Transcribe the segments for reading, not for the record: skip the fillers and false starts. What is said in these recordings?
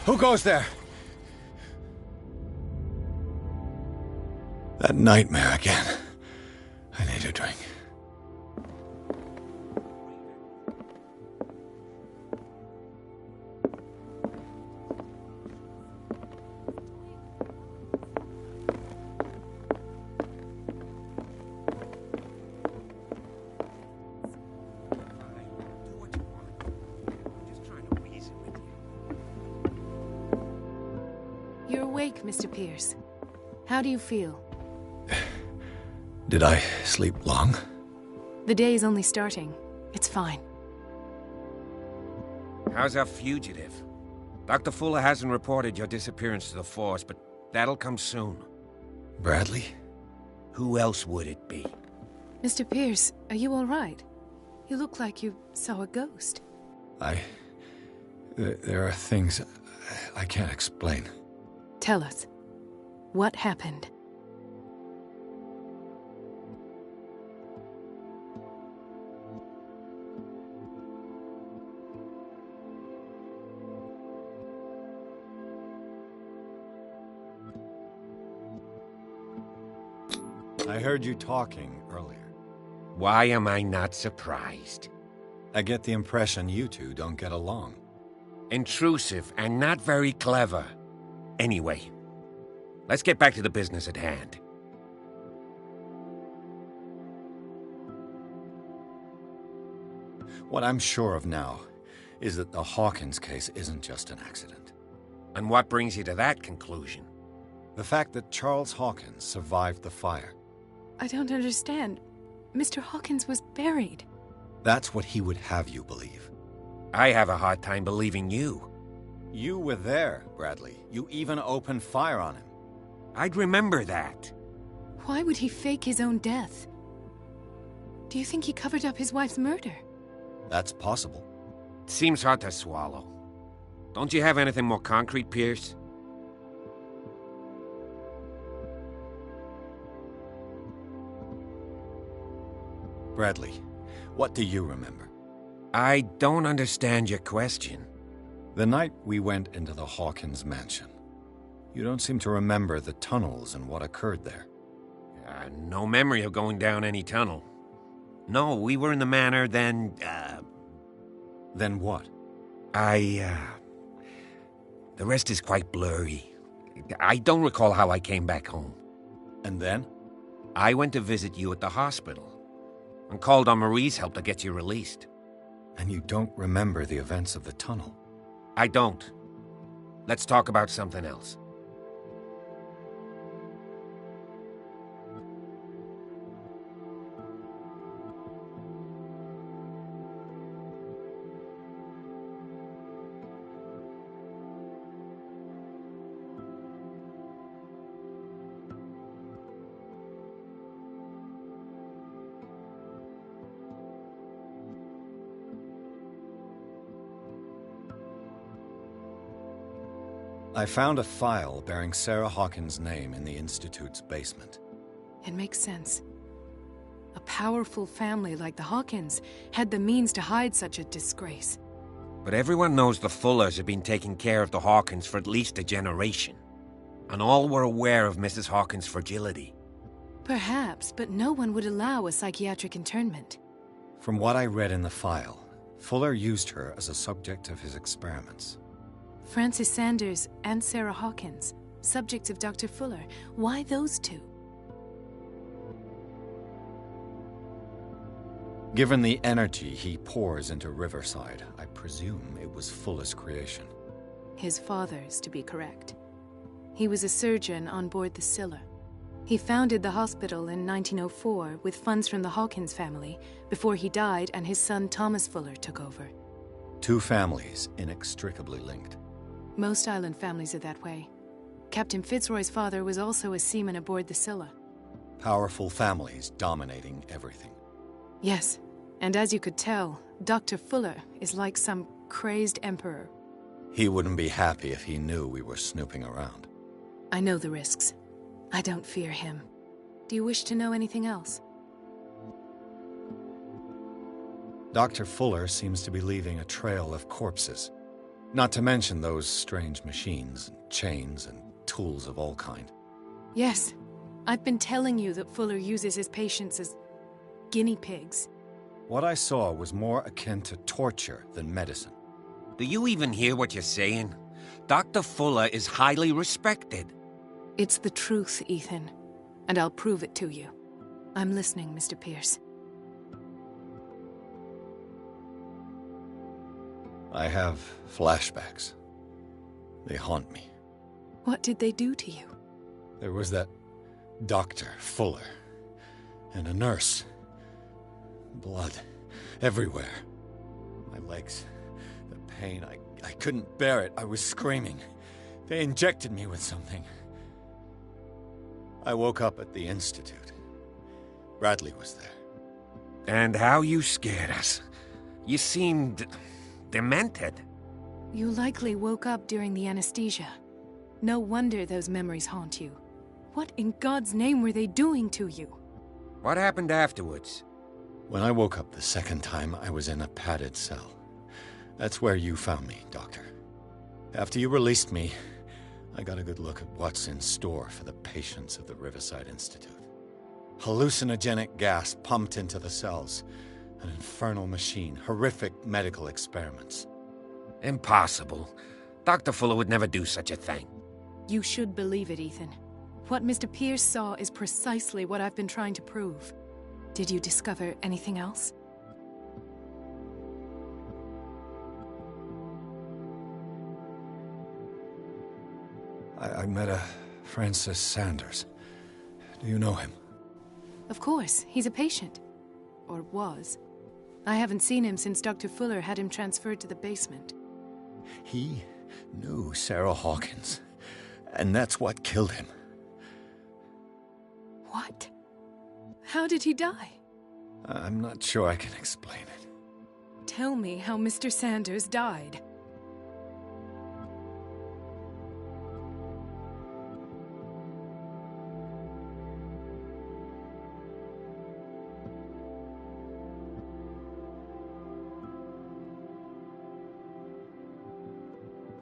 Who goes there? That nightmare again. I need a drink. You're awake, Mr. Pierce. How do you feel? Did I sleep long? The day is only starting. It's fine. How's our fugitive? Dr. Fuller hasn't reported your disappearance to the Force, but that'll come soon. Bradley? Who else would it be? Mr. Pierce, are you all right? You look like you saw a ghost. There are things I can't explain. Tell us. What happened? I heard you talking earlier. Why am I not surprised? I get the impression you two don't get along. Intrusive and not very clever. Anyway, let's get back to the business at hand. What I'm sure of now is that the Hawkins case isn't just an accident. And what brings you to that conclusion? The fact that Charles Hawkins survived the fire. I don't understand. Mr. Hawkins was buried. That's what he would have you believe. I have a hard time believing you. You were there, Bradley. You even opened fire on him. I'd remember that. Why would he fake his own death? Do you think he covered up his wife's murder? That's possible. Seems hard to swallow. Don't you have anything more concrete, Pierce? Bradley, what do you remember? I don't understand your question. The night we went into the Hawkins mansion. You don't seem to remember the tunnels and what occurred there. No memory of going down any tunnel. No, we were in the manor, then, Then what? The rest is quite blurry. I don't recall how I came back home. And then? I went to visit you at the hospital, and called on Marie's help to get you released. And you don't remember the events of the tunnel? I don't. Let's talk about something else. I found a file bearing Sarah Hawkins' name in the Institute's basement. It makes sense. A powerful family like the Hawkins had the means to hide such a disgrace. But everyone knows the Fullers have been taking care of the Hawkins for at least a generation. And all were aware of Mrs. Hawkins' fragility. Perhaps, but no one would allow a psychiatric internment. From what I read in the file, Fuller used her as a subject of his experiments. Francis Sanders and Sarah Hawkins, subjects of Dr. Fuller. Why those two? Given the energy he pours into Riverside, I presume it was Fuller's creation. His father's, to be correct. He was a surgeon on board the Scylla. He founded the hospital in 1904 with funds from the Hawkins family before he died and his son Thomas Fuller took over. Two families inextricably linked. Most island families are that way. Captain Fitzroy's father was also a seaman aboard the Scylla. Powerful families dominating everything. Yes, and as you could tell, Dr. Fuller is like some crazed emperor. He wouldn't be happy if he knew we were snooping around. I know the risks. I don't fear him. Do you wish to know anything else? Dr. Fuller seems to be leaving a trail of corpses. Not to mention those strange machines, and chains, and tools of all kind. Yes. I've been telling you that Fuller uses his patients as guinea pigs. What I saw was more akin to torture than medicine. Do you even hear what you're saying? Dr. Fuller is highly respected. It's the truth, Ethan. And I'll prove it to you. I'm listening, Mr. Pierce. I have flashbacks. They haunt me. What did they do to you? There was that Dr. Fuller, and a nurse. Blood everywhere. My legs, the pain, I couldn't bear it. I was screaming. They injected me with something. I woke up at the Institute. Bradley was there. And how you scared us. You seemed demented. You likely woke up during the anesthesia. No wonder those memories haunt you. What in God's name were they doing to you? What happened afterwards? When I woke up the second time, I was in a padded cell. That's where you found me, Doctor. After you released me, I got a good look at what's in store for the patients of the Riverside Institute. Hallucinogenic gas pumped into the cells. An infernal machine. Horrific medical experiments. Impossible. Dr. Fuller would never do such a thing. You should believe it, Ethan. What Mr. Pierce saw is precisely what I've been trying to prove. Did you discover anything else? I met a Francis Sanders. Do you know him? Of course, he's a patient. Or was. I haven't seen him since Dr. Fuller had him transferred to the basement. He knew Sarah Hawkins, and that's what killed him. What? How did he die? I'm not sure I can explain it. Tell me how Mr. Sanders died.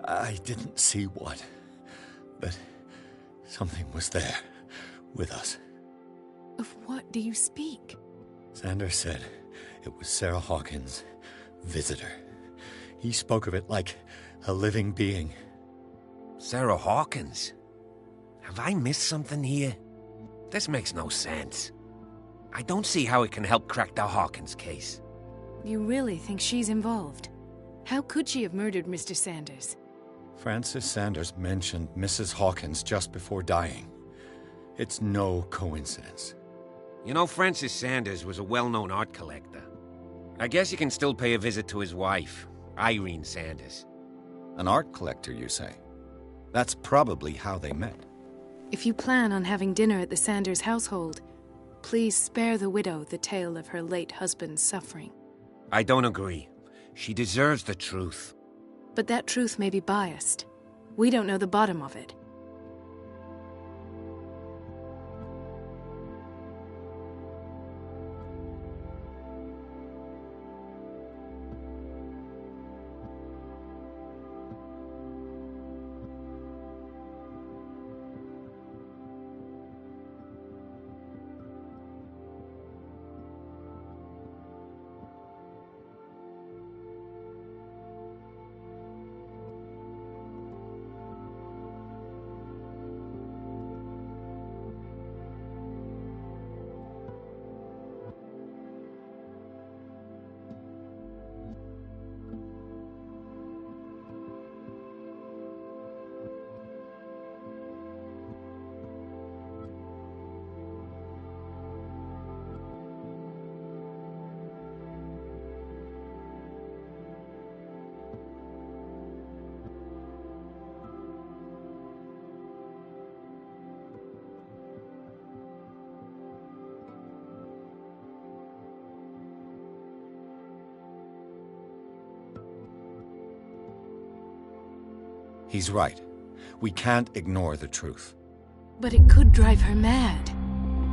I didn't see what, but something was there, with us. Of what do you speak? Sanders said it was Sarah Hawkins' visitor. He spoke of it like a living being. Sarah Hawkins? Have I missed something here? This makes no sense. I don't see how it can help crack the Hawkins case. You really think she's involved? How could she have murdered Mr. Sanders? Francis Sanders mentioned Mrs. Hawkins just before dying. It's no coincidence. You know, Francis Sanders was a well-known art collector. I guess you can still pay a visit to his wife, Irene Sanders. An art collector, you say? That's probably how they met. If you plan on having dinner at the Sanders household, please spare the widow the tale of her late husband's suffering. I don't agree. She deserves the truth. But that truth may be biased. We don't know the bottom of it. He's right. We can't ignore the truth. But it could drive her mad.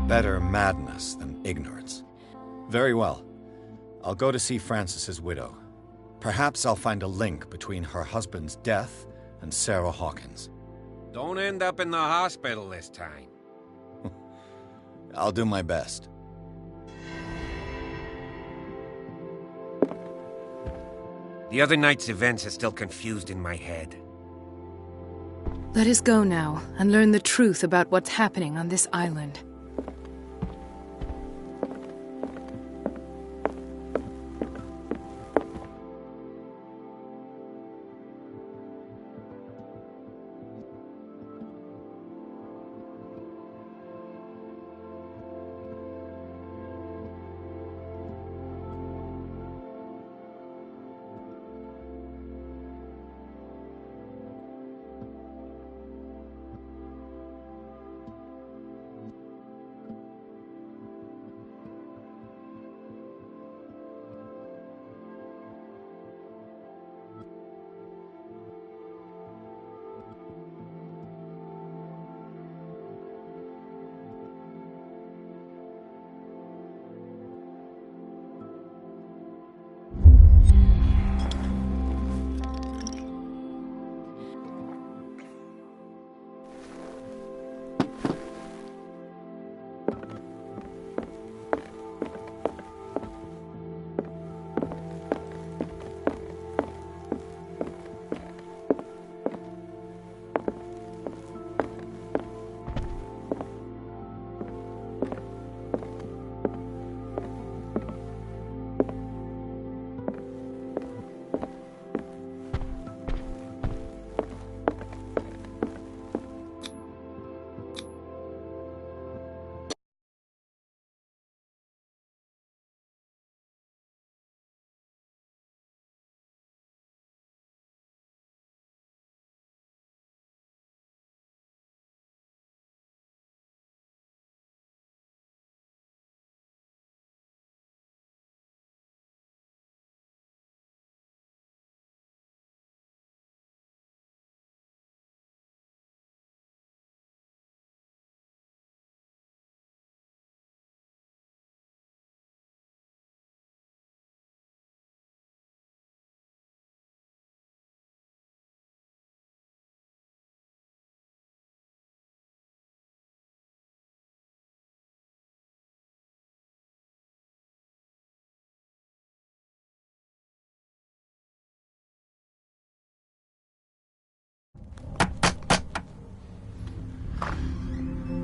Better madness than ignorance. Very well. I'll go to see Francis's widow. Perhaps I'll find a link between her husband's death and Sarah Hawkins. Don't end up in the hospital this time. I'll do my best. The other night's events are still confused in my head. Let us go now and learn the truth about what's happening on this island.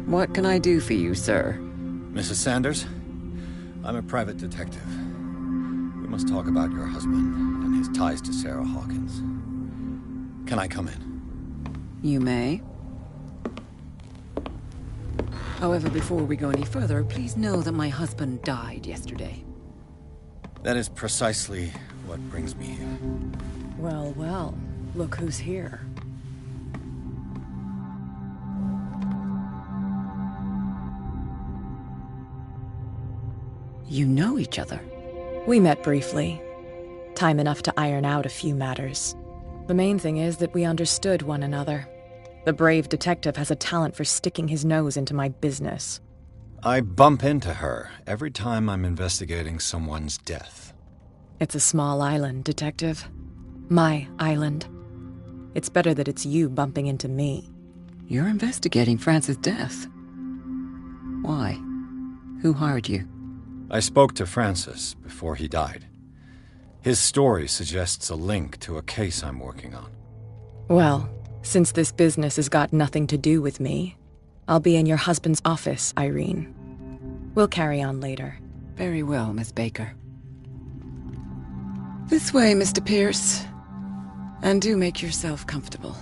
What can I do for you, sir? Mrs. Sanders, I'm a private detective. We must talk about your husband and his ties to Sarah Hawkins. Can I come in? You may. However, before we go any further, please know that my husband died yesterday. That is precisely what brings me here. Well, well, look who's here. You know each other? We met briefly. Time enough to iron out a few matters. The main thing is that we understood one another. The brave detective has a talent for sticking his nose into my business. I bump into her every time I'm investigating someone's death. It's a small island, Detective. My island. It's better that it's you bumping into me. You're investigating Francis' death. Why? Who hired you? I spoke to Francis before he died. His story suggests a link to a case I'm working on. Well, since this business has got nothing to do with me, I'll be in your husband's office, Irene. We'll carry on later. Very well, Miss Baker. This way, Mr. Pierce. And do make yourself comfortable.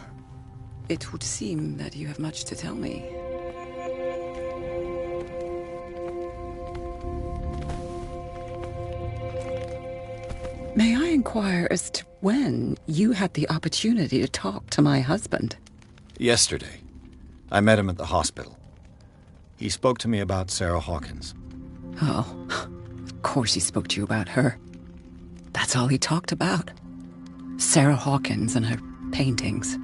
It would seem that you have much to tell me. May I inquire as to when you had the opportunity to talk to my husband? Yesterday. I met him at the hospital. He spoke to me about Sarah Hawkins. Oh, of course he spoke to you about her. That's all he talked about. Sarah Hawkins and her paintings.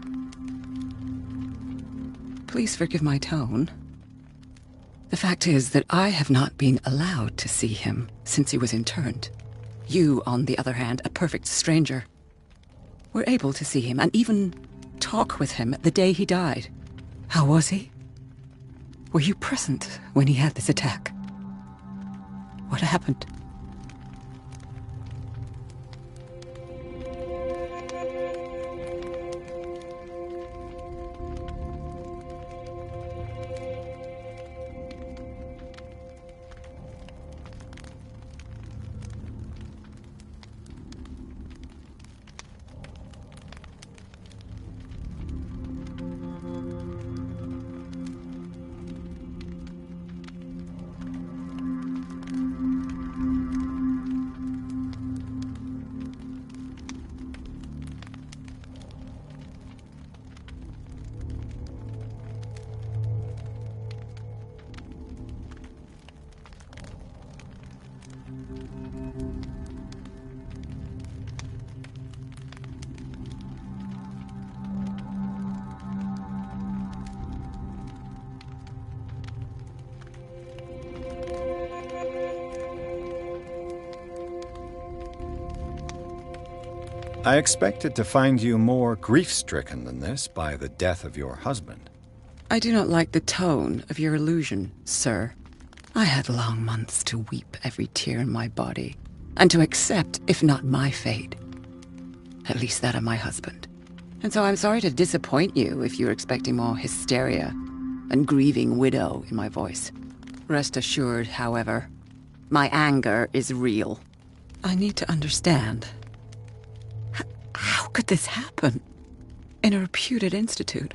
Please forgive my tone. The fact is that I have not been allowed to see him since he was interned. You, on the other hand, a perfect stranger, were able to see him and even talk with him the day he died. How was he? Were you present when he had this attack? What happened? I expected to find you more grief-stricken than this by the death of your husband. I do not like the tone of your allusion, sir. I had long months to weep every tear in my body, and to accept, if not my fate, at least that of my husband. And so I'm sorry to disappoint you if you're expecting more hysteria and grieving widow in my voice. Rest assured, however, my anger is real. I need to understand. How could this happen? In a reputed institute?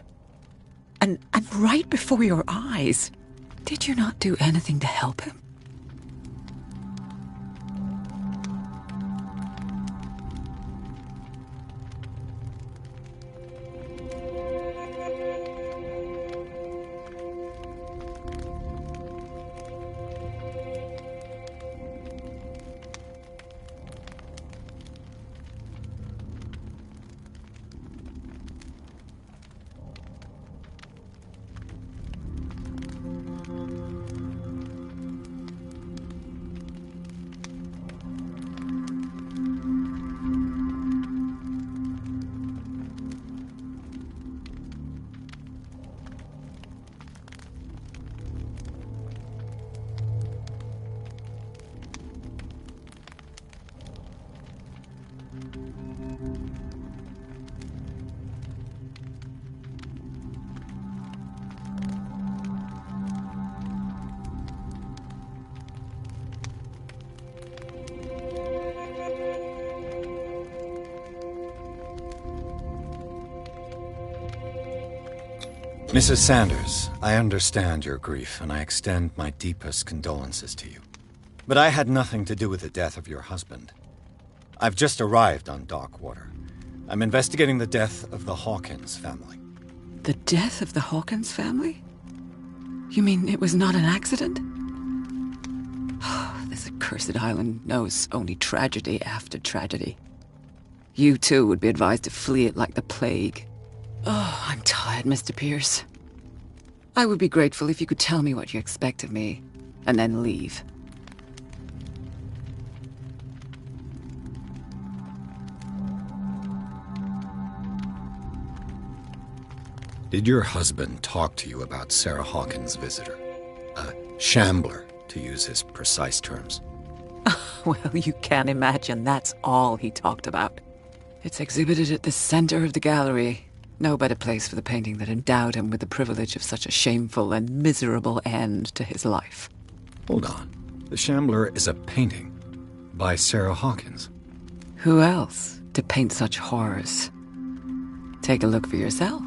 And right before your eyes? Did you not do anything to help him? Mrs. Sanders, I understand your grief, and I extend my deepest condolences to you. But I had nothing to do with the death of your husband. I've just arrived on Darkwater. I'm investigating the death of the Hawkins family. The death of the Hawkins family? You mean it was not an accident? This accursed island knows only tragedy after tragedy. You too would be advised to flee it like the plague. Oh, I'm tired, Mr. Pierce. I would be grateful if you could tell me what you expect of me, and then leave. Did your husband talk to you about Sarah Hawkins' visitor? A shambler, to use his precise terms. Well, you can imagine that's all he talked about. It's exhibited at the center of the gallery. No better place for the painting that endowed him with the privilege of such a shameful and miserable end to his life. Hold on. The Shambler is a painting by Sarah Hawkins. Who else to paint such horrors? Take a look for yourself,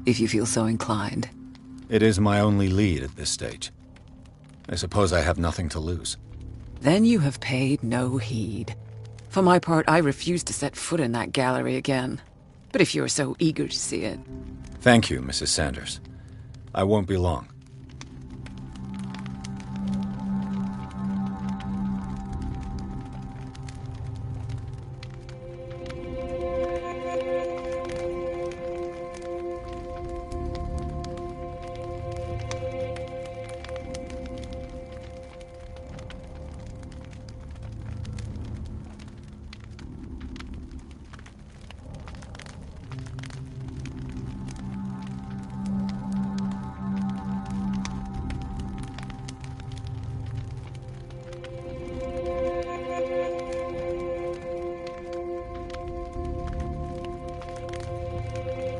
if you feel so inclined. It is my only lead at this stage. I suppose I have nothing to lose. Then you have paid no heed. For my part, I refuse to set foot in that gallery again. But if you're so eager to see it... Thank you, Mrs. Sanders. I won't be long.